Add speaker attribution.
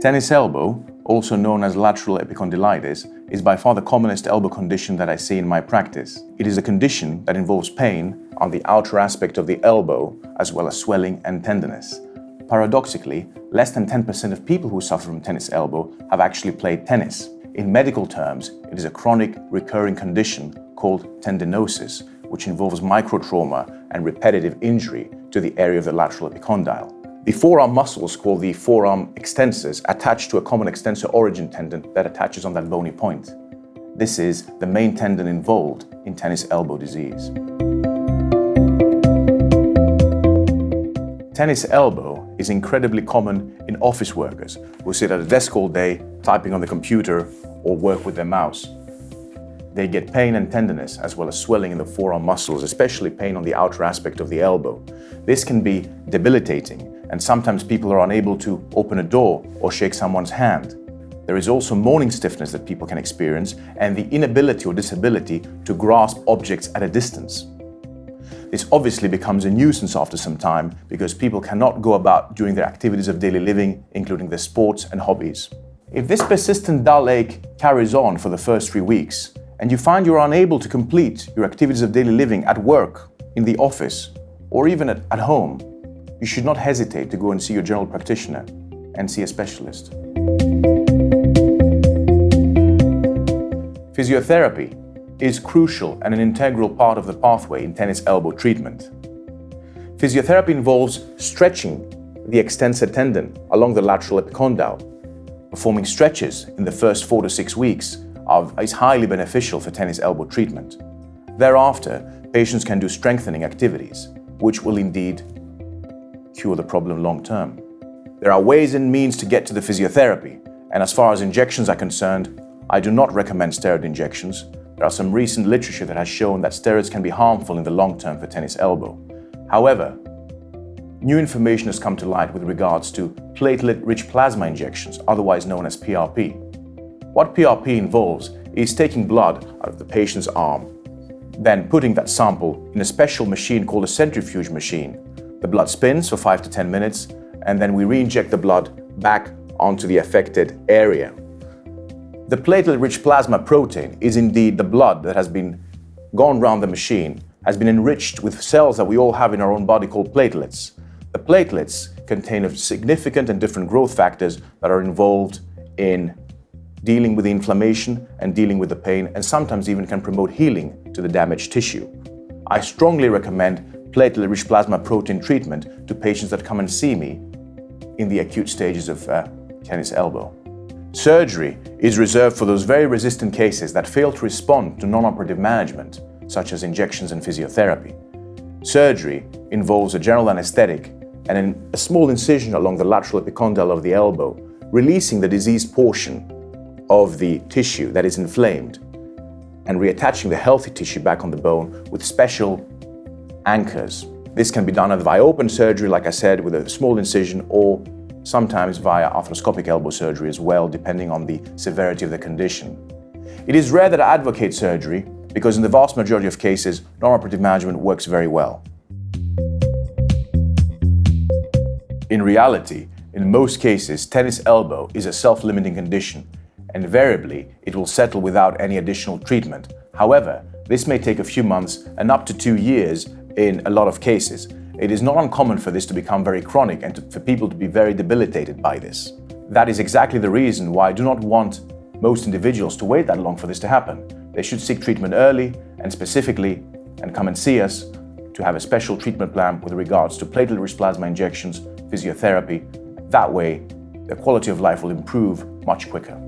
Speaker 1: Tennis elbow, also known as lateral epicondylitis, is by far the commonest elbow condition that I see in my practice. It is a condition that involves pain on the outer aspect of the elbow, as well as swelling and tenderness. Paradoxically, less than 10% of people who suffer from tennis elbow have actually played tennis. In medical terms, it is a chronic, recurring condition called tendinosis, which involves microtrauma and repetitive injury to the area of the lateral epicondyle. The forearm muscles, called the forearm extensors, attach to a common extensor origin tendon that attaches on that bony point. This is the main tendon involved in tennis elbow disease. Tennis elbow is incredibly common in office workers who sit at a desk all day, typing on the computer or work with their mouse. They get pain and tenderness, as well as swelling in the forearm muscles, especially pain on the outer aspect of the elbow. This can be debilitating, and sometimes people are unable to open a door or shake someone's hand. There is also morning stiffness that people can experience, and the inability or disability to grasp objects at a distance. This obviously becomes a nuisance after some time because people cannot go about doing their activities of daily living, including their sports and hobbies. If this persistent dull ache carries on for the first 3 weeks, and you find you're unable to complete your activities of daily living at work, in the office, or even at home, you should not hesitate to go and see your general practitioner and see a specialist. Physiotherapy is crucial and an integral part of the pathway in tennis elbow treatment. Physiotherapy involves stretching the extensor tendon along the lateral epicondyle. Performing stretches in the first 4 to 6 weeks is highly beneficial for tennis elbow treatment. Thereafter, patients can do strengthening activities, which will indeed cure the problem long term. There are ways and means to get to the physiotherapy, and as far as injections are concerned, I do not recommend steroid injections. There are some recent literature that has shown that steroids can be harmful in the long term for tennis elbow. However, new information has come to light with regards to platelet-rich plasma injections, otherwise known as PRP. What PRP involves is taking blood out of the patient's arm, then putting that sample in a special machine called a centrifuge machine. The blood spins for 5 to 10 minutes, and then we re-inject the blood back onto the affected area. The platelet-rich plasma protein is indeed the blood that has been gone around the machine, has been enriched with cells that we all have in our own body called platelets. The platelets contain significant and different growth factors that are involved in dealing with the inflammation and dealing with the pain, and sometimes even can promote healing to the damaged tissue. I strongly recommend platelet-rich plasma protein treatment to patients that come and see me in the acute stages of tennis elbow. Surgery is reserved for those very resistant cases that fail to respond to non-operative management, such as injections and physiotherapy. Surgery involves a general anesthetic and a small incision along the lateral epicondyle of the elbow, releasing the diseased portion of the tissue that is inflamed and reattaching the healthy tissue back on the bone with special anchors. This can be done either via open surgery, like I said, with a small incision, or sometimes via arthroscopic elbow surgery as well, depending on the severity of the condition. It is rare that I advocate surgery because in the vast majority of cases, non-operative management works very well. In reality, in most cases, tennis elbow is a self-limiting condition. Invariably, it will settle without any additional treatment. However, this may take a few months and up to 2 years in a lot of cases. It is not uncommon for this to become very chronic and for people to be very debilitated by this. That is exactly the reason why I do not want most individuals to wait that long for this to happen. They should seek treatment early and specifically and come and see us to have a special treatment plan with regards to platelet-rich plasma injections, physiotherapy. That way, their quality of life will improve much quicker.